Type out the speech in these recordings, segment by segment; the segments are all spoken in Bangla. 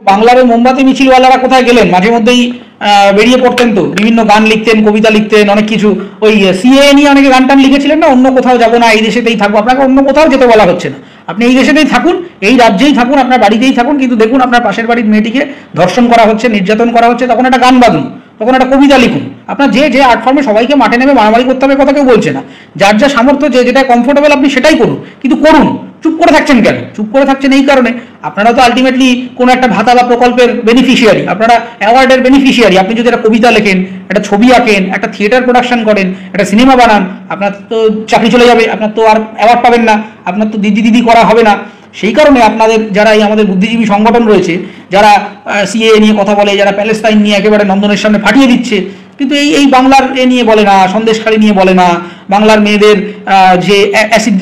বাংলার মোমবাতি মিছিলওয়ালারা কোথায় গেলেন? মাঝে মধ্যেই বেরিয়ে পড়তেন, তো বিভিন্ন গান লিখতেন, কবিতা লিখতেন, অনেক কিছু। ওই সিএএ নিয়ে অনেকে গান টান লিখেছিলেন না, অন্য কোথাও যাবো না, এই দেশেতেই থাকবো। আপনাকে অন্য কোথাও যেতে বলা হচ্ছে না, আপনি এই দেশেতেই থাকুন, এই রাজ্যেই থাকুন, আপনার বাড়িতেই থাকুন। কিন্তু দেখুন আপনার পাশের বাড়ির মেয়েটিকে ধর্ষণ করা হচ্ছে, নির্যাতন করা হচ্ছে, তখন একটা গান বাঁধুন, তখন একটা কবিতা লিখুন। আপনার যে যে আর্ট ফর্মে সবাইকে মাঠে নেমে মারামারি করতে হবে কথা কেউ বলছে না। যার যা সামর্থ্য, যে যেটা কমফোর্টেবল আপনি সেটাই করুন, কিন্তু করুন। চুপ করে থাকছেন কেন? চুপ করে থাকছেন এই কারণে, আপনারা তো আলটিমেটলি কোনো একটা ভাতা বা প্রকল্পের বেনিফিশিয়ারি, আপনারা অ্যাওয়ার্ডের বেনিফিশিয়ারি। আপনি যদি একটা কবিতা লেখেন, একটা ছবি আঁকেন, একটা থিয়েটার প্রোডাকশন করেন, একটা সিনেমা বানান, আপনার তো চাকরি চলে যাবে, আপনার তো আর অ্যাওয়ার্ড পাবেন না, আপনার তো দিদি দিদি করা হবে না। সেই কারণে আপনাদের যারা এই আমাদের বুদ্ধিজীবী সংগঠন রয়েছে, যারা সিএএ নিয়ে কথা বলে, যারা প্যালেস্তাইন নিয়ে একেবারে নন্দনের সামনে ফাটিয়ে দিচ্ছে, কিন্তু এই বাংলার এ নিয়ে বলে না, সন্দেশখালী নিয়ে বলে না, বাংলার মেয়েদের যে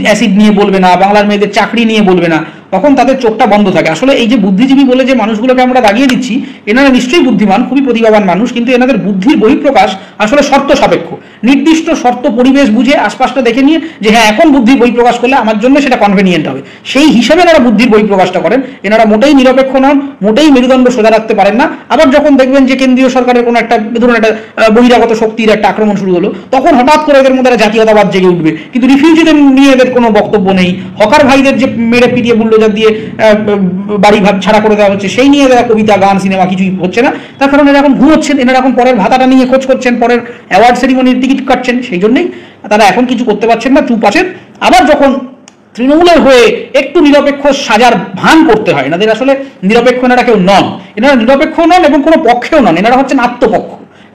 অ্যাসিড নিয়ে বলবে না, বাংলার মেয়েদের চাকরি নিয়ে বলবে না, তখন তাদের চোখটা বন্ধ থাকে। আসলে এই যে বুদ্ধিজীবী বলে যে মানুষগুলোকে আমরা দাগিয়ে দিচ্ছি, এনারা নিশ্চয়ই বুদ্ধিমান, খুবই প্রতিভাবান মানুষ, কিন্তু এনাদের বুদ্ধির বহিঃপ্রকাশ আসলে শর্ত সাপেক্ষ। নির্দিষ্ট শর্ত পরিবেশ বুঝে আশপাশটা দেখে নিয়ে যে হ্যাঁ এখন বুদ্ধির বহিঃপ্রকাশ করলে আমার জন্য সেটা কনভেনিয়েন্ট হবে, সেই হিসেবে এনারা বুদ্ধির বহিঃপ্রকাশটা করেন। এনারা মোটেই নিরপেক্ষ নন, মোটেই মেরুদণ্ড সোজা রাখতে পারেন না। আবার যখন দেখবেন যে কেন্দ্রীয় সরকারের কোনো একটা ধরুন একটা বহিরাগত শক্তির একটা আক্রমণ শুরু হলো, তখন হঠাৎ করে এদের মধ্যে জাতীয়তাবাদ জেগে উঠবে। কিন্তু রিফিউজিদের নিয়ে এদের কোনো বক্তব্য নেই। হকার ভাইদের যে মেরে পিটিয়ে বুল্ডোজার দিয়ে বাড়ি ভাগ ছাড়া করে দেওয়া হচ্ছে, সেই নিয়ে এরা কবিতা গান সিনেমা কিছুই হচ্ছে না। তার কারণ এরা এখন ঘুমোচ্ছেন, এনারা এখন পরের ভাতাটা নিয়ে খোঁজ করছেন, পরের অ্যাওয়ার্ড সেরিমনির টিকিট কাটছেন, সেই জন্যই তারা এখন কিছু করতে পারছেন না, চুপ আছেন। আবার যখন তৃণমূলের হয়ে একটু নিরপেক্ষ সাজার ভান করতে হয়, এনাদের আসলে নিরপেক্ষ এনারা কেউ নন, এনারা নিরপেক্ষ নন এবং কোনো পক্ষেও নন, এনারা হচ্ছেন আত্মপক্ষ।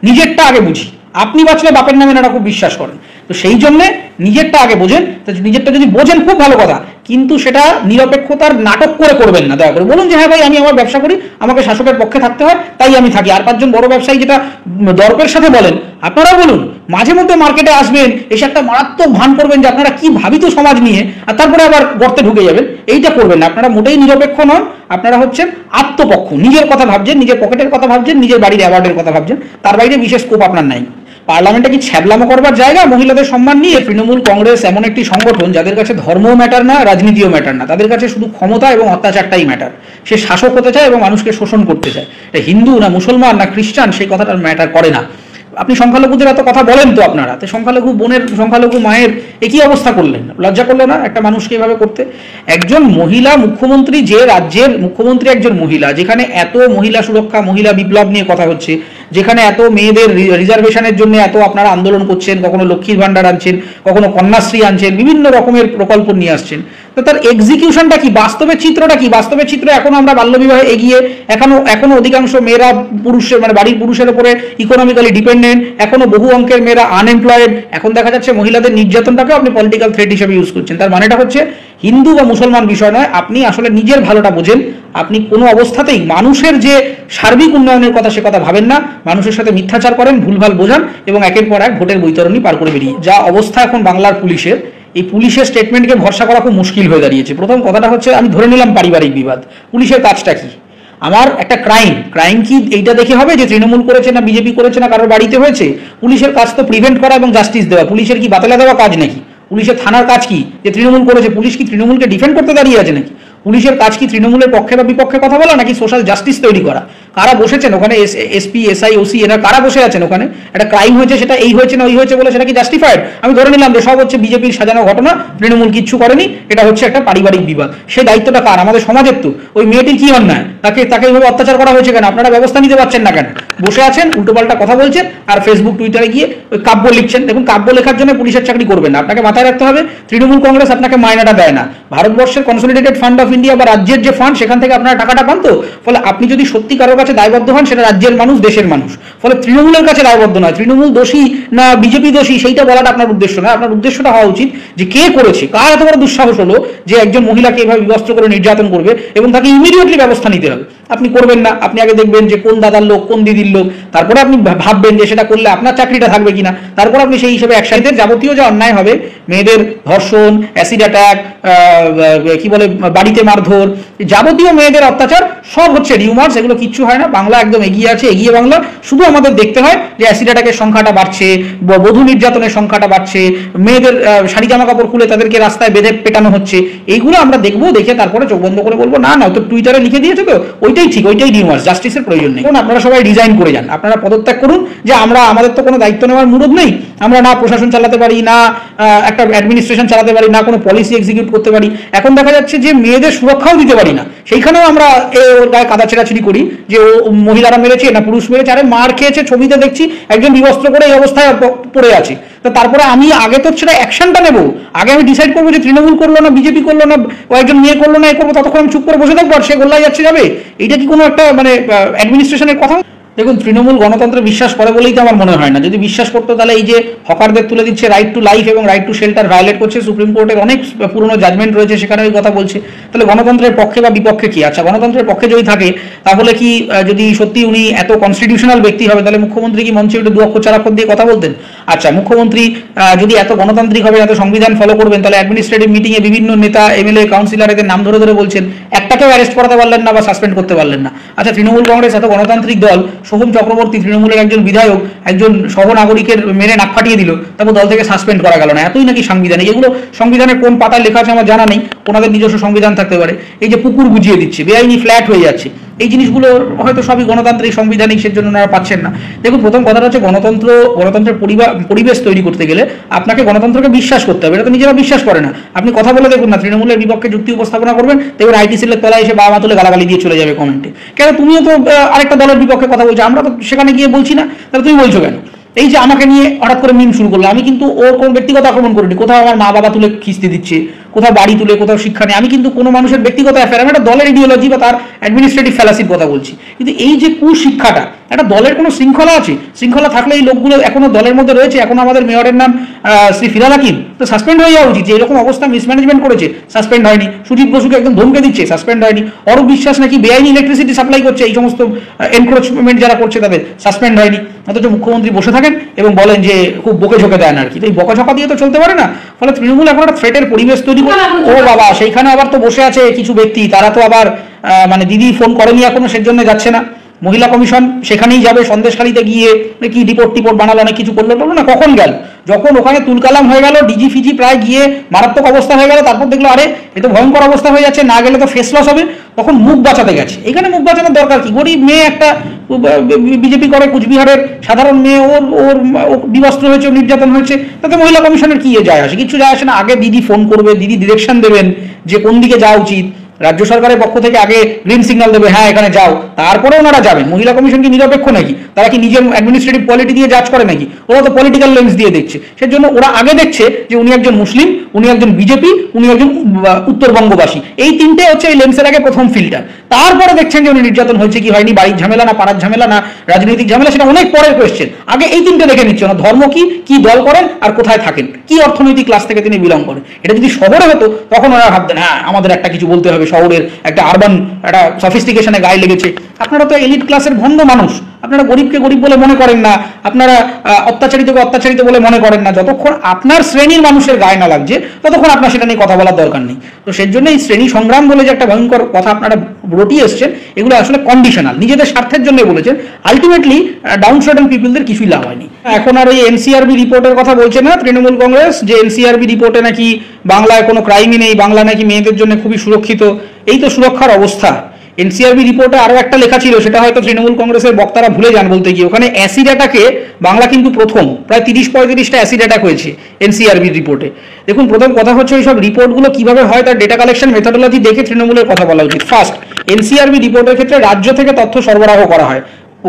নিজেরটা আগে বুঝি, আপনি বাঁচলে বাপের নামে এনারা খুব বিশ্বাস করেন। তো সেই জন্যে নিজেরটা আগে বোঝেন। নিজেরটা যদি বোঝেন খুব ভালো কথা, কিন্তু সেটা নিরপেক্ষতার নাটক করে করবেন না। দয়া করে বলুন যে হ্যাঁ ভাই আমি আমার ব্যবসা করি, আমাকে শাসকের পক্ষে থাকতে হয়, তাই আমি থাকি। আর পাঁচজন বড় ব্যবসায়ী যেটা দর্পের সাথে বলেন, আপনারাও বলুন। মাঝে মধ্যে মার্কেটে আসবেন, এসে একটা মারাত্মক ভান করবেন যে আপনারা কি ভাবিত সমাজ নিয়ে, আর তারপরে আবার গর্তে ঢুকে যাবেন, এইটা করবেন না। আপনারা মোটেই নিরপেক্ষ নন, আপনারা হচ্ছেন আত্মপক্ষ। নিজের কথা ভাবছেন, নিজের পকেটের কথা ভাবছেন, নিজের বাড়ির অ্যাওয়ার্ডের কথা ভাবছেন, তার বাইরে বিশেষ স্কোপ আপনার নাই। পার্লামেন্টে কি ছ্যাবলামো করবার জায়গা মহিলাদের সম্মান নিয়ে? তৃণমূল কংগ্রেস এমন একটি সংগঠন যাদের কাছে ধর্মও ম্যাটার না, রাজনীতিও ম্যাটার না, তাদের কাছে শুধু ক্ষমতা এবং অত্যাচারটাই ম্যাটার। সে শাসক হতে চায় এবং মানুষকে শোষণ করতে চায়। হিন্দু না মুসলমান না খ্রিস্টান সেই কথাটা ম্যাটার করে না। আপনি সংখ্যালঘুদের এত কথা বলেন তো, আপনারা তো সংখ্যালঘু বোনের, সংখ্যালঘু মায়ের একই অবস্থা করলেন, লজ্জা করলো না একটা মানুষকে এভাবে করতে? একজন মহিলা মুখ্যমন্ত্রী, যে রাজ্যের মুখ্যমন্ত্রী একজন মহিলা, যেখানে এত মহিলা সুরক্ষা, মহিলা বিপ্লব নিয়ে কথা হচ্ছে, যেখানে এত মেয়েদের রিজার্ভেশনের জন্য এত আপনারা আন্দোলন করছেন, কখনো লক্ষ্মীর ভান্ডার আনছেন, কখনো কন্যাশ্রী আনছেন, বিভিন্ন রকমের প্রকল্প নিয়ে আসছেন, তো তার এক্সিকিউশনটা কি, বাস্তবের চিত্রটা কি? বাস্তবের চিত্র এখনো আমরা বাল্যবিবাহে এগিয়ে, এখনো অধিকাংশ মেয়েরা পুরুষের মানে বাড়ির পুরুষের উপরে ইকোনমিক্যালি ডিপেন্ডেন্ট, এখনো বহু অঙ্কের মেয়েরা আনএমপ্লয়েড। এখন দেখা যাচ্ছে মহিলাদের নির্যাতনটাকেও আপনি পলিটিক্যাল থ্রেট হিসেবে ইউজ করছেন। তার মানেটা হচ্ছে হিন্দু বা মুসলমান বিষয় নয়, আপনি আসলে নিজের ভালোটা বোঝেন। আপনি কোনো অবস্থাতেই মানুষের যে সার্বিক উন্নয়নের কথা সে কথা ভাবেন না, মানুষের সাথে মিথ্যাচার করেন, ভুলভাল বোঝান এবং একের পর এক ভোটের বৈতরণী পার করে বেরিয়ে যা অবস্থা এখন বাংলার পুলিশের, এই পুলিশের স্টেটমেন্টকে ভরসা করা খুব মুশকিল হয়ে দাঁড়িয়েছে। প্রথম কথাটা হচ্ছে, আমি ধরে নিলাম পারিবারিক বিবাদ, পুলিশের কাজটা কি? আমার একটা ক্রাইম কি এইটা দেখে হবে যে তৃণমূল করেছে না বিজেপি করেছে না কারোর বাড়িতে হয়েছে? পুলিশের কাজ তো প্রিভেন্ট করা এবং জাস্টিস দেওয়া। পুলিশের কি বাতিলা দেওয়া কাজ নাকি? পুলিশের থানার কাজ কি যে তৃণমূল করেছে? পুলিশ কি তৃণমূলকে ডিফেন্ড করতে দাঁড়িয়ে আছে নাকি? পুলিশের কাজ কি তৃণমূলের পক্ষে বা বিপক্ষে কথা বলা, নাকি সোশ্যাল জাস্টিস তৈরি করা? কারা বসেছেন ওখানে? এসপি, এসআই, ওসি, এরা কারা বসে আছেন ওখানে? একটা ক্রাইম হয়েছে, সেটা এই হয়েছে না ওই হয়েছে বলে সেটা কি জাস্টিফাইড? আমি ধরে নিলাম যে সব হচ্ছে বিজেপির সাজানো ঘটনা, তৃণমূল কিচ্ছু করেনি, এটা হচ্ছে একটা পারিবারিক বিবাদ। সেই দায়িত্বটা কার? আমাদের সমাজের তো। ওই মেয়েটির কি অন্যায়? তাকে এইভাবে অত্যাচার করা হয়েছে কেন? আপনারা ব্যবস্থা নিতে পারছেন না কেন? বসে আছেন, উল্টোপাল্টা কথা বলছেন, আর ফেসবুক টুইটারে গিয়ে ওই কাব্য লিখছেন। দেখুন, কাব্য লেখার জন্য পুলিশের চাকরি করবেন না। আপনাকে মাথায় রাখতে হবে, তৃণমূল কংগ্রেস আপনাকে মায়নাটা দেয় না। ভারতবর্ষের কনসলিডেটেড ফান্ড অফ ইন্ডিয়া বা রাজ্যের যে ফান্ড, সেখান থেকে আপনারা টাকাটা পান। তো ফলে আপনি যদি সত্যি কারোর কাছে দায়বদ্ধ হন, সেটা রাজ্যের মানুষ, দেশের মানুষ। ফলে তৃণমূলের কাছে দায়বদ্ধ নয়, তৃণমূল দোষী না বিজেপি দোষী সেইটা বলাটা আপনার উদ্দেশ্য নয়। আপনার উদ্দেশ্যটা হওয়া উচিত যে কে করেছে, কার এত বড় দুঃসাহস হলো যে একজন মহিলাকে এভাবে বিবস্ত্র করে নির্যাতন করবে এবং তাকে ইমিডিয়েটলি ব্যবস্থা নিতে হবে। আপনি করবেন না। আপনি আগে দেখবেন যে কোন দাদার লোক, কোন দিদির লোক, তারপরে আপনি ভাববেন যে সেটা করলে আপনার চাকরিটা থাকবে কিনা, তারপর আপনি সেই হিসেবে একসাথে যাবতীয় যে অন্যায় হবে, মেয়েদের ধর্ষণ, অ্যাসিড অ্যাটাক, কি বলে বাড়িতে মারধর, যাবতীয় মেয়েদের অত্যাচার সব হচ্ছে রিউমার্স, এগুলো কিচ্ছু হয় না। বাংলা একদম এগিয়ে আছে, এগিয়ে বাংলা। শুধু আমাদের দেখতে হয় যে অ্যাসিড অ্যাটাকের সংখ্যাটা বাড়ছে, বধূ নির্যাতনের সংখ্যাটা বাড়ছে, মেয়েদের শাড়ি জামা কাপড় খুলে তাদেরকে রাস্তায় বেঁধে পেটানো হচ্ছে, এইগুলো আমরা দেখবো, দেখে তারপরে চোখ বন্ধ করে বলবো না না তো টুইটারে লিখে দিয়েছে তো ওইটাই ওইটাই ঠিক, ওইটাই ডিউমার্স, জাস্টিসের প্রয়োজন নেই। আপনারা সবাই রিজাইন করে যান, আপনারা পদত্যাগ করুন, যে আমাদের তো কোনো দায়িত্ব নেওয়ার মুরদ নেই, আমরা না প্রশাসন চালাতে পারি, না একটা অ্যাডমিনিস্ট্রেশন চালাতে পারি, না কোনো পলিসি এক্সিকিউট করতে পারি। এখন দেখা যাচ্ছে যে মেয়েদের সুরক্ষাও দিতে পারি না, সেইখানেও আমরা ওর গায়ে কাদা ছেঁড়াছিড়ি করি যে ও মহিলারা মেরেছে না পুরুষ মেরেছে। আরে মার খেয়েছে, ছবিতে দেখছি একজন বিবস্ত্র করে এই অবস্থায় পড়ে আছে। তো তারপরে আমি আগে তো সেটা অ্যাকশনটা নেবো, আগে আমি ডিসাইড করবো যে তৃণমূল করলো না, বিজেপি করলো না, ও একজন মেয়ে করলো না, এ করবো, ততক্ষণ আমি চুপ করে বসে থাকবো আর সে গোল্লায় যাচ্ছে যাবে। এটা কি কোনো একটা মানে অ্যাডমিনিস্ট্রেশনের কথা? দেখুন, তৃণমূল গণতন্ত্রে বিশ্বাস করে বলেই তো আমার মনে হয় না। যদি বিশ্বাস করতো তাহলে এই যে হকারদের তুলে দিচ্ছে, রাইট টু লাইফ এবং রাইট টু শেল্টার ভায়োলেট করছে, সুপ্রিম কোর্টের অনেক পুরনো জাজমেন্ট রয়েছে সেখানে ওই কথা বলছে, তাহলে গণতন্ত্রের পক্ষে বা বিপক্ষে কি? আচ্ছা, গণতন্ত্রের পক্ষে যদি থাকে তাহলে কি যদি সত্যি উনি এত কনস্টিটিউশনাল ব্যক্তি হবে তাহলে মুখ্যমন্ত্রী কি মঞ্চে উঠে 2 অক্ষর 4 অক্ষর দিয়ে কথা বলতেন? আচ্ছা, মুখ্যমন্ত্রী যদি এত গণতান্ত্রিক হবে, এত সংবিধান ফলো করবেন, তাহলে অ্যাডমিনিস্ট্রেটিভ মিটিংয়ে বিভিন্ন নেতা, এমএলএ, কাউন্সিলর এদের নাম ধরে ধরে বলছেন, একটাকেও অ্যারেস্ট করাতে পারলেন না বা সাসপেন্ড করতে পারলেন না। আচ্ছা, তৃণমূল কংগ্রেস এত গণতান্ত্রিক দল, সোহম চক্রবর্তী তৃণমূলের একজন বিধায়ক একজন সহনাগরিকের মেরে নাক ফাটিয়ে দিল, তারপর দল থেকে সাসপেন্ড করা গেল না। এতই নাকি সাংবিধানিক? এগুলো সংবিধানের কোন পাতায় লেখা আছে আমার জানা নেই, ওনাদের নিজস্ব সংবিধান থাকতে পারে। এই যে পুকুর বুঝিয়ে দিচ্ছে, বেআইনি ফ্ল্যাট হয়ে যাচ্ছে, এই জিনিসগুলো হয়তো সবই গণতান্ত্রিক সাংবিধানিক, সেজন্য ওনারা পাচ্ছেন না। দেখুন, প্রথম কথাটা হচ্ছে গণতন্ত্রের পরিবেশ তৈরি করতে গেলে আপনাকে গণতন্ত্রকে বিশ্বাস করতে হবে। এটা তো নিজেরা বিশ্বাস করে না। আপনি কথা বলে দেখুন না, তৃণমূলের বিপক্ষে যুক্তি উপস্থাপনা করবেন, দেখবেন আইটি সেলের তলায় এসে বাবা মা তুলে গালাগালি দিয়ে চলে যাবে কমেন্টে। কেন, তুমিও তো আরেকটা দলের বিপক্ষে কথা বলছো, আমরা তো সেখানে গিয়ে বলছি না, তাহলে তুমি বলছো কেন? এই যে আমাকে নিয়ে হঠাৎ করে মিম শুরু করলো, আমি কিন্তু ওর কোনো ব্যক্তিগত আক্রমণ করিনি। কোথাও আমার মা বাবা তুলে খিস্তি দিচ্ছে, কোথাও বাড়ি তুলে, কোথাও শিক্ষা নেই, আমি কিন্তু কোনো মানুষের ব্যক্তিগত অ্যাফেয়ার, আমি একটা দলের ইডিওলজি বা তার অ্যাডমিনিস্ট্রেটিভ ফ্যালাসির কথা বলছি। কিন্তু এই যে কুশিক্ষাটা, একটা দলের কোনো শৃঙ্খলা আছে, শৃঙ্খলা থাকলে এই লোকগুলো এখনো দলের মধ্যে রয়েছে। এখন আমাদের মেয়রের নাম শ্রী ফিরহাদ হাকিম, তো সাসপেন্ড হয়ে যাওয়া উচিত। যে এরকম অবস্থা মিসম্যানেজমেন্ট করেছে, সাসপেন্ড হয়নি। সুজিত বসুকে একদম ধমকে দিচ্ছে, সাসপেন্ড হয়নি। অরূপ বিশ্বাস নাকি বেআইনি ইলেকট্রিসিটি সাপ্লাই করছে, এই সমস্ত এনক্রোচমেন্ট যারা করছে তাদের সাসপেন্ড হয়নি। অথচ মুখ্যমন্ত্রী বসে থাকেন এবং বলেন যে খুব বকে ঝোঁকে দেন আর কি। তো এই বকাঝকা দিয়ে তো চলতে পারে না। ফলে তৃণমূল এখন একটা থ্রেটের পরিবেশ তৈরি করে। ও বাবা, সেইখানে আবার তো বসে আছে কিছু ব্যক্তি, তারা তো আবার মানে দিদি ফোন করেনি এখনো, সেজন্য যাচ্ছে না। মহিলা কমিশন সেখানেই যাবে, সন্দেশখালীতে গিয়ে কি রিপোর্ট বানালো, অনেক কিছু করলো না, কখন গেল? যখন ওখানে তুলকালাম হয়ে গেল, ডিজি ফিজি প্রায় গিয়ে মারাত্মক অবস্থা হয়ে গেল, তারপর দেখলো আরে এ তো ভয়ঙ্কর অবস্থা হয়ে যাচ্ছে, না গেলে তো ফেস লস হবে, তখন মুখ বাঁচাতে গেছে। এখানে মুখ বাঁচানোর দরকার কি? গরিব মেয়ে একটা বিজেপি করে, কুচবিহারের সাধারণ মেয়ে, ওর বিবস্ত্র হয়েছে, নির্যাতন হয়েছে, তাতে মহিলা কমিশনের কি যায় আসে? কিছু যায় আসে না। আগে দিদি ফোন করবে, দিদি ডিরেকশন দেবেন যে কোন দিকে যাওয়া উচিত, রাজ্য সরকারের পক্ষ থেকে আগে গ্রিন সিগন্যাল দেবে, হ্যাঁ এখানে যাও, তারপরে ওনারা যাবেন। মহিলা কমিশন কি নিরপেক্ষ নাকি? তারা কি নিজের অ্যাডমিনিস্ট্রেটিভ কোয়ালিটি দিয়ে জাজ করে নাকি? ওরা তো পলিটিক্যাল লেন্স দিয়ে দেখছে। সেজন্য ওরা আগে দেখছে যে উনি একজন মুসলিম, উনি একজন বিজেপি, উনি একজন উত্তরবঙ্গবাসী। এই তিনটে হচ্ছে এই লেন্সের আগে প্রথম ফিল্টার। তারপরে দেখছেন যে উনি নির্যাতন হয়েছে কি হয়নি, বাড়ির ঝামেলা না পাড়ার ঝামেলা না রাজনৈতিক ঝামেলা, সেটা অনেক পরের কোয়েশ্চেন। আগে এই তিনটে দেখে নিচ্ছে না, ধর্ম কি দল করেন আর কোথায় থাকেন, কি অর্থনৈতিক ক্লাস থেকে তিনি বিলং করেন। এটা যদি শহরে হতো তখন ওরা ভাবতেন হ্যাঁ আমাদের একটা কিছু বলতে হবে, শহরের একটা আরবান একটা সফিস্টিকেশনে গায়ে লেগেছে। আপনারা তো এলিট ক্লাসের ভণ্ড মানুষ, আপনারা গরিবকে গরিব বলে মনে করেন না, আপনারা অত্যাচারিতকে অত্যাচারিত বলে মনে করেন না। যতক্ষণ আপনার শ্রেণীর মানুষের গায়ে না লাগছে ততক্ষণ আপনার সেটা নিয়ে কথা বলার দরকার নেই। তো সেই জন্য এই শ্রেণী সংগ্রাম বলে যে একটা ভয়ঙ্কর কথা আপনারা রটিয়ে এসছেন, এগুলো আসলে কন্ডিশনাল, নিজেদের স্বার্থের জন্য বলেছেন। আলটিমেটলি ডাউন সার্টেন পিপলদের কিছুই লাভ হয়নি। এখন আর ওই এনসিআরবি রিপোর্টের কথা বলছে না তৃণমূল কংগ্রেস, যে এনসিআরবি রিপোর্টে নাকি বাংলায় কোনো ক্রাইমই নেই, বাংলা নাকি মেয়েদের জন্য খুবই সুরক্ষিত। এই তো সুরক্ষার অবস্থা। এনসিআরবি রিপোর্টে আরো একটা লেখা ছিল, সেটা হয়তো তৃণমূল কংগ্রেসের বক্তারা ভুলে যান বলতে গিয়ে। ওখানে অ্যাসিড অ্যাটাকে বাংলা কিন্তু প্রথম, প্রায় 30-35টা অ্যাসিড অ্যাটাক হয়েছে এনসিআরবি রিপোর্টে। দেখুন, প্রথম কথা হচ্ছে ওই সব রিপোর্টগুলো কিভাবে হয় তার ডেটা কালেকশন মেথডোলজি দেখে তৃণমূলের কথা বলা উচিত। ফার্স্ট, এনসিআরবি রিপোর্টের ক্ষেত্রে রাজ্য থেকে তথ্য সরবরাহ করা হয়,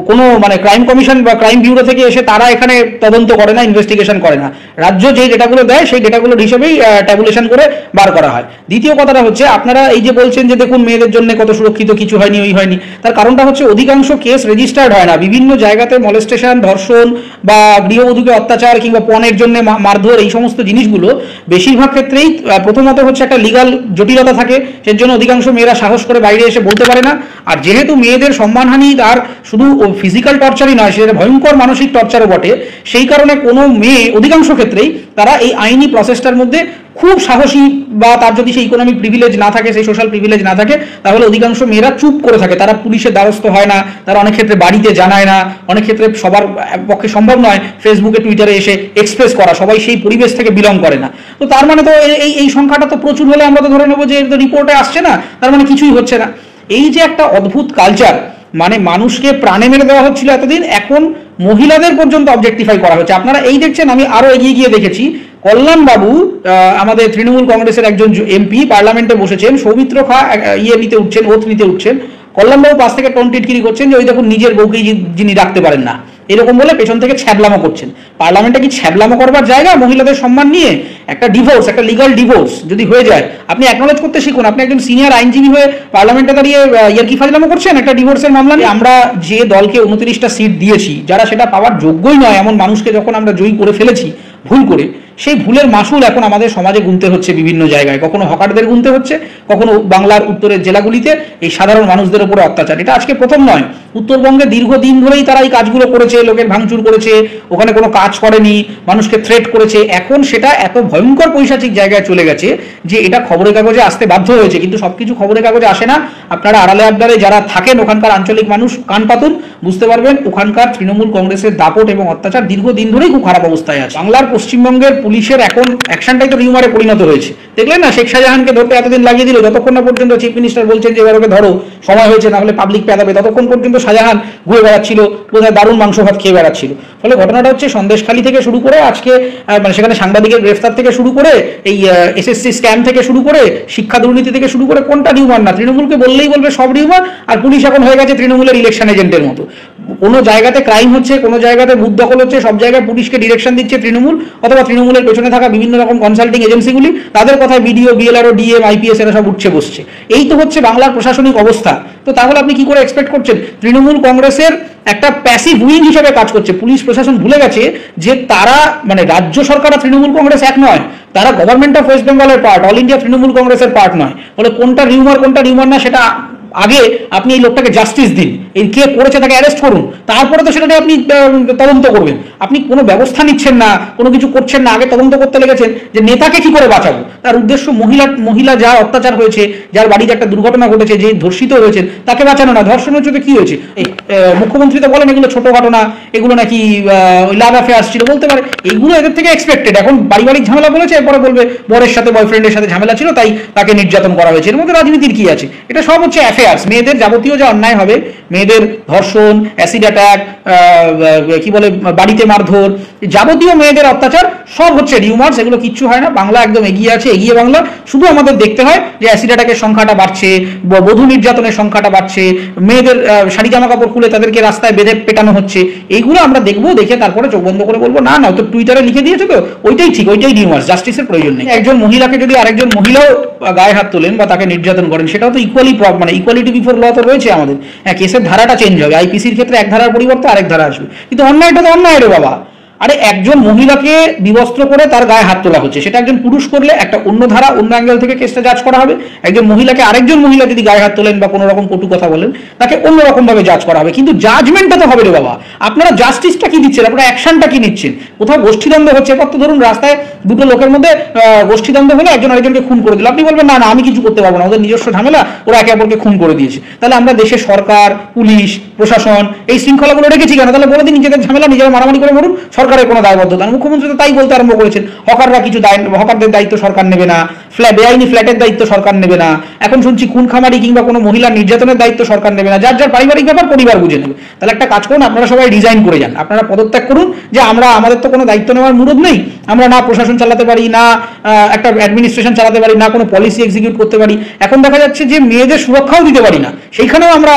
কোনো মানে ক্রাইম কমিশন বা ক্রাইম ব্যুরো থেকে এসে তারা এখানে তদন্ত করে না, ইনভেস্টিগেশন করে না। রাজ্য যে ডেটাগুলো দেয় সেই ডেটাগুলোর হিসেবেই ট্যাবুলেশন করে বার করা হয়। দ্বিতীয় কথাটা হচ্ছে, আপনারা এই যে বলছেন যে দেখুন মেয়েদের জন্য কত সুরক্ষিত, কিছু হয়নি, ওই হয়নি, তার কারণটা হচ্ছে অধিকাংশ কেস রেজিস্টার্ড হয় না। বিভিন্ন জায়গাতে মলেস্টেশন, ধর্ষণ বা গৃহবধূকে অত্যাচার কিংবা পণের জন্য মারধর, এই সমস্ত জিনিসগুলো বেশিরভাগ ক্ষেত্রেই প্রথমত হচ্ছে একটা লিগাল জটিলতা থাকে, সেই জন্য অধিকাংশ মেয়েরা সাহস করে বাইরে এসে বলতে পারে না। আর যেহেতু মেয়েদের সম্মানহানি আর শুধু ফিজিক্যাল টর্চারই নয়, সেটা ভয়ঙ্কর মানসিক টর্চারও বটে, সেই কারণে কোনো মেয়ে অধিকাংশ ক্ষেত্রেই তারা এই আইনি প্রসেসটার মধ্যে খুব সাহসী, বা তার যদি সেই ইকোনমিক প্রিভিলেজ না থাকে, সেই সোশ্যাল প্রিভিলেজ না থাকে, তাহলে অধিকাংশ মেয়েরা চুপ করে থাকে। তারা পুলিশের দ্বারস্থ হয় না, তারা অনেক ক্ষেত্রে বাড়িতে জানায় না, অনেক ক্ষেত্রে সবার পক্ষে সম্ভব নয় ফেসবুকে টুইটারে এসে এক্সপ্রেস করা, সবাই সেই পরিবেশ থেকে বিলং করে না। তো তার মানে তো এই সংখ্যাটা তো প্রচুর হলে আমরা তো ধরে নেবো যে রিপোর্টে আসছে না, তার মানে কিছুই হচ্ছে না। এই যে একটা অদ্ভুত কালচার, মানে মানুষকে প্রাণে মেরে দেওয়া হচ্ছিল এতদিন, এখন মহিলাদের পর্যন্ত অবজেক্টিফাই করা হচ্ছে। আপনারা এই দেখছেন, আমি আরো এগিয়ে গিয়ে দেখেছি, কল্যাণ বাবু আমাদের তৃণমূল কংগ্রেসের একজন এমপি পার্লামেন্টে বসেছেন, সৌমিত্র খা নিতে উঠছেন, ওথ নিতে উঠছেন, কল্যাণবাবু পাশ থেকে টোন টিটকিরি করছেন যে ওই দেখুন নিজের বউকেই যিনি রাখতে পারেন না, এরকম বলে পেছন থেকে ছ্যাবলামো করছেন। পার্লামেন্টে কি ছ্যাবলামো করবার জায়গা? মহিলাদের সম্মান নিয়ে একটা ডিভোর্স, একটা লিগাল ডিভোর্স যদি হয়ে যায়, আপনি অ্যাকনোলেজ করতে শিখুন। আপনি একজন সিনিয়র আইনজীবী হয়ে পার্লামেন্টে দাঁড়িয়ে ইয়ার্কি ফাজলামো করছেন একটা ডিভোর্সের মামলা নিয়ে। আমরা যে দলকে 29টা সিট দিয়েছি, যারা সেটা পাওয়ার যোগ্যই নয় এমন মানুষকে যখন আমরা জয়ী করে ফেলেছি ভুল করে, সেই ভুলের মাসুল এখন আমাদের সমাজে গুনতে হচ্ছে বিভিন্ন জায়গায়। কখনো হকারদের গুনতে হচ্ছে, কখনো বাংলার উত্তরের জেলাগুলিতে এই সাধারণ মানুষদের উপরে অত্যাচার। এটা আজকে প্রথম নয়, উত্তরবঙ্গে দীর্ঘদিন ধরেই তারা এই কাজগুলো করেছে, লোকের ভাঙচুর করেছে, ওখানে কোনো কাজ করেনি, মানুষকে থ্রেট করেছে। এখন সেটা এত ভয়ঙ্কর পৈশাচিক জায়গায় চলে গেছে যে এটা খবরের কাগজে আসতে বাধ্য হয়েছে। কিন্তু সবকিছু খবরের কাগজে আসে না। আপনারা আড়ালে আবডালে যারা থাকেন, ওখানকার আঞ্চলিক মানুষ কান পাতুন, বুঝতে পারবেন ওখানকার তৃণমূল কংগ্রেসের দাপট এবং অত্যাচার দীর্ঘদিন ধরেই খুব খারাপ অবস্থায় আছে। বাংলার পশ্চিমবঙ্গের পুলিশের এখন অ্যাকশনটাই তো রিউমারে পরিণত হয়েছে। দেখলেন না, শেখ শাহজাহানকে ধরতে এতদিন লাগিয়ে দিল, যতক্ষণ না পর্যন্ত চিফ মিনিস্টার বলছেন যে এবার ওকে ধরো, সময় হয়েছে, না হলে পাবলিক পেদাবে, ততক্ষণ পর্যন্ত শাহজাহান ঘুরে বেড়াচ্ছিল, বোধহয় দারুণ মাংস ভাত খেয়ে বেড়াচ্ছিল। ফলে ঘটনাটা হচ্ছে সন্দেশখালী থেকে শুরু করে আজকে মানে সেখানে সাংবাদিকের গ্রেফতার থেকে শুরু করে এই এসএসসি স্ক্যাম থেকে শুরু করে শিক্ষা দুর্নীতি থেকে শুরু করে কোনটা রিউমার না? তৃণমূলকে বললেই বলবে সব রিউমার, আর পুলিশ এখন হয়ে গেছে তৃণমূলের ইলেকশন এজেন্টের মতো। কোনো জায়গাতে ক্রাইম হচ্ছে, কোনো জায়গাতে বুথ দখল হচ্ছে, সব জায়গায় পুলিশকে ডিরেকশন দিচ্ছে তৃণমূল অথবা তৃণমূলের পেছনে থাকা বিভিন্ন রকম কনসাল্টিং এজেন্সিগুলি, তাদের কথায় বিডিও, বিএলআরও, ডিএম, আইপিএস এরা সব উঠছে বসছে। এই তো হচ্ছে বাংলার প্রশাসনিক অবস্থা। তো তাহলে আপনি কি করে এক্সপেক্ট করছেন? তৃণমূল কংগ্রেসের একটা প্যাসিভ উইং হিসেবে কাজ করছে। পুলিশ প্রশাসন ভুলে গেছে যে তারা মানে রাজ্য সরকার আর তৃণমূল কংগ্রেস এক নয়, তারা গভর্নমেন্ট অফ ওয়েস্ট বেঙ্গলের পার্ট, অল ইন্ডিয়া তৃণমূল কংগ্রেসের পার্ট নয়। ফলে কোনটা রিউমার না সেটা আগে আপনি এই লোকটাকে জাস্টিস দিন, এই কে করেছে তাকে অ্যারেস্ট করুন, তারপরে তো সেটা আপনি তদন্ত করবেন। আপনি কোনো ব্যবস্থা নিচ্ছেন না, কোনো কিছু করছেন না, আগে তদন্ত করতে লেগেছেন যে নেতাকে কি করে বাঁচাবো। তার উদ্দেশ্য মহিলা যা অত্যাচার হয়েছে, যার বাড়িতে একটা দুর্ঘটনা ঘটেছে, যে ধর্ষিত হয়েছেন তাকে বাঁচানো না, ধর্ষণ হচ্ছে তো কি হয়েছে? মুখ্যমন্ত্রী তো বলেন এগুলো ছোট ঘটনা, এগুলো নাকি ওই লাভ অ্যাফেয়ার্স ছিল, বলতে পারে এগুলো এদের থেকে এক্সপেক্টেড। এখন পারিবারিক ঝামেলা বলেছে, এরপরে বলবে বরের সাথে বয়ফ্রেন্ডের সাথে ঝামেলা ছিল তাই তাকে নির্যাতন করা হয়েছে। এর মধ্যে রাজনীতির কি আছে? এটা সব হচ্ছে মেয়েদের যাবতীয় যা অন্যায় হবে, মেয়েদের ধর্ষণ, অ্যাসিড অ্যাটাক, কি বলে বাড়িতে মারধর, যাবতীয় মেয়েদের অত্যাচার সব হচ্ছে রিউমার্স, এগুলো কিচ্ছু হয় না। বাংলা একদম এগিয়ে আছে, এগিয়ে বাংলা। শুধু আমাদের দেখতে হয় যে অ্যাসিড অ্যাটাকের সংখ্যাটা বাড়ছে, বধূ নির্যাতনের সংখ্যাটা বাড়ছে, মেয়েদের শাড়ি জামা কাপড় খুলে তাদেরকে রাস্তায় বেঁধে পেটানো হচ্ছে, এইগুলো আমরা দেখবো, দেখে তারপরে চোখ বন্ধ করে বলবো না তো টুইটারে লিখে দিয়েছে তো ওইটাই ঠিক, ওইটাই রিউমার্স, জাস্টিসের প্রয়োজন নেই। একজন মহিলাকে যদি আরেকজন মহিলাও গায়ে হাত তোলেন বা তাকে নির্যাতন করেন, সেটাও তো মানে ইকুয়ালিটি বিফোর ল তো রয়েছে আমাদের। হ্যাঁ, কেসের ধারাটা চেঞ্জ হবে, আইপিসির ক্ষেত্রে এক ধারার পরিবর্তে আরেক ধারা আসবে, কিন্তু অন্যায়টা তো অন্যায় রে বাবা। আরে একজন মহিলাকে বিবস্ত্র করে তার গায়ে হাত তোলা হচ্ছে, সেটা একজন পুরুষ করলে একটা অন্য ধারা, অন্য অ্যাঙ্গেল থেকে কেসটা জাজ করা হবে। একজন মহিলাকে আরেকজন মহিলা যদি গায়ে হাত তোলেন বা কোনো রকম কটু কথা বলেন, তাকে অন্যরকম ভাবে জাজ করা হবে। কিন্তু জাজমেন্টটা তো হবে রে বাবা। আপনারা জাস্টিসটা কি দিচ্ছেন? আপনারা অ্যাকশনটা কি নিচ্ছেন? কোথাও গোষ্ঠীদ্বন্দ্ব হচ্ছে, এবার তো ধরুন রাস্তায় দুটো লোকের মধ্যে গোষ্ঠীদ্বন্দ্ব হলে একজন আরেকজনকে খুন করে দিল, আপনি বলবেন না আমি কিছু করতে পারবো না, ওদের নিজস্ব ঝামেলা, ওরা একে অপরকে খুন করে দিয়েছে। তাহলে আমরা দেশে সরকার, পুলিশ, প্রশাসন এই শৃঙ্খলাগুলো রেখেছি কেন? তাহলে বলে দিন নিজেদের ঝামেলা নিজেরা মারামারি করে মরুন, সরকারের কোনো দায়বদ্ধতা। মুখ্যমন্ত্রী তো তাই বলতে আরম্ভ করেছেন, হকাররা কিছু হকারদের দায়িত্ব সরকার নেবে না, বেআইনি ফ্ল্যাটের দায়িত্ব সরকার নেবে না, এখন শুনছি খুন খামারি কিংবা কোনো মহিলার নির্যাতনের দায়িত্ব সরকার নেবে না, যার যার পারিবারিক ব্যাপার পরিবার বুঝে নেবে। তাহলে একটা কাজ করুন, আপনারা সবাই রিজাইন করে যান, আপনারা পদত্যাগ করুন, যে আমাদের তো কোনো দায়িত্ব নেওয়ার মুরুদ নেই, আমরা না প্রশাসন চালাতে পারি, না একটা অ্যাডমিনিস্ট্রেশন চালাতে পারি, না কোনো পলিসি এক্সিকিউট করতে পারি। এখন দেখা যাচ্ছে যে মেয়েদের সুরক্ষাও দিতে পারি না, সেইখানেও আমরা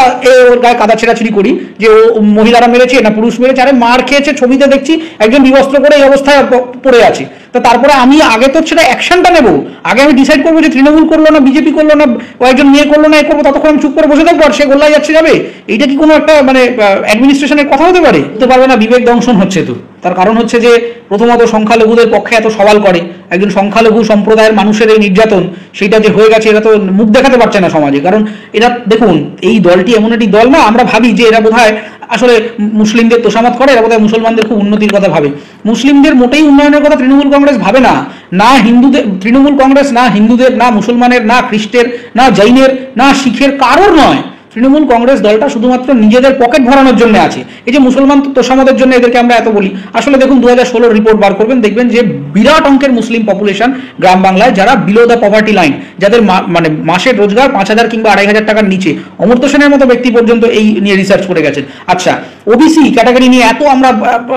ওর গায়ে কাদা ছেঁড়াছিড়ি করি যে ও মহিলারা মেরেছে না পুরুষ মেরেছে। আরে মার খেয়েছে, ছবিতে দেখছি একজন বিবস্ত্র করে এই অবস্থায় পড়ে আছে। তো তারপরে আমি আগে তো সেটা অ্যাকশনটা নেবো, আগে আমি ডিসাইড করবো যে তৃণমূল করলো না, বিজেপি করলো না, ও একজন মেয়ে করলো না, এ করবো, ততক্ষণ আমি চুপ করে বসে থাকবো আর সে গোল্লাই যাচ্ছে যাবে। এইটা কি কোনো একটা মানে অ্যাডমিনিস্ট্রেশনের কথা হতে পারে? হতে পারবে না। বিবেক দংশন হচ্ছে। তো তার কারণ হচ্ছে যে প্রথমত সংখ্যালঘুদের পক্ষে এত সওয়াল করে, একজন সংখ্যালঘু সম্প্রদায়ের মানুষের এই নির্যাতন, সেইটা যে হয়ে গেছে, এরা তো মুখ দেখাতে পারছে না সমাজে। কারণ এরা দেখুন, এই দলটি এমন একটি দল না, আমরা ভাবি যে এরা বোধহয় আসলে মুসলিমদের তোষামত করে, এরা বোধহয় মুসলমানদের খুব উন্নতির কথা ভাবে। মুসলিমদের মোটেই উন্নয়নের কথা তৃণমূল কংগ্রেস ভাবে না। না হিন্দুদের, তৃণমূল কংগ্রেস না হিন্দুদের, না মুসলমানের, না খ্রিস্টের, না জৈনের, না শিখের, কারোর নয়। তৃণমূল কংগ্রেস দলটা শুধুমাত্র নিজেদের পকেট ভরানোর জন্য আছে। এই যে মুসলমান তোষামদের জন্য এদেরকে আমরা এত বলি, আসলে দেখুন 2016 রিপোর্ট বার করবেন, দেখবেন যে বিরাট অঙ্কের মুসলিম পপুলেশন গ্রাম বাংলায় যারা বিলো দ্য পভার্টি লাইন, যাদের মানে মাসের রোজগার 5,000 কিংবা 2,500 টাকার নিচে। অমর্ত্য সেনের মতো ব্যক্তি পর্যন্ত এই নিয়ে রিসার্চ করে গেছেন। আচ্ছা, ওবিসি ক্যাটাগরি নিয়ে এত আমরা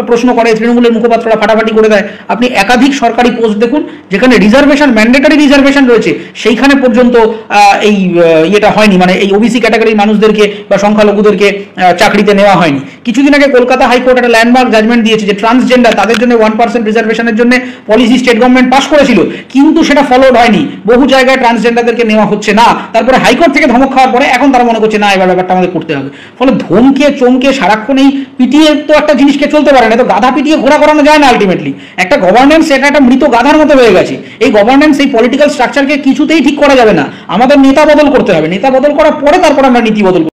প্রশ্ন করে, তৃণমূলের মুখপাত্ররা ফাটাফাটি করে দেয়। আপনি একাধিক সরকারি পোস্ট দেখুন যেখানে রিজার্ভেশন, ম্যান্ডেটরি রিজার্ভেশন রয়েছে, সেইখানে পর্যন্ত এই ইয়েটা হয়নি, মানে এই ওবিসি ক্যাটাগরির মানুষদেরকে বা সংখ্যালঘুদেরকে চাকরিতে নেওয়া হয়নি। কিছুদিন আগে কলকাতা হাইকোর্ট একটা ল্যান্ডমার্ক জাজমেন্ট দিয়েছে যে ট্রান্সজেন্ডার, তাদের জন্য 1% রিজার্ভেশনের জন্য পলিসি স্টেট গভর্নমেন্ট পাস করেছিল, কিন্তু সেটা ফলোড হয়নি। বহু জায়গায় ট্রান্সজেন্ডারদেরকে নেওয়া হচ্ছে না। তারপরে হাইকোর্ট থেকে ধমক খাওয়ার পরে এখন তারা মনে করছে না, এবার ব্যাপারটা আমাদের করতে হবে। ফলে ধমকে চমকে সারাক্ষণ এই পিটিয়ে তো একটা জিনিসকে চলতে পারে না, তো গাধা পিটিয়ে ঘোড়া করানো যায় না। আলটিমেটলি একটা গভর্নেন্স, এটা একটা মৃত গাধার মতো হয়ে গেছে। এই গভর্নেন্স, এই পলিটিক্যাল স্ট্রাকচারকে কিছুতেই ঠিক করা যাবে না। আমাদের নেতা বদল করতে হবে, নেতা বদল করার পরে তারপর আমরা নীতি বদল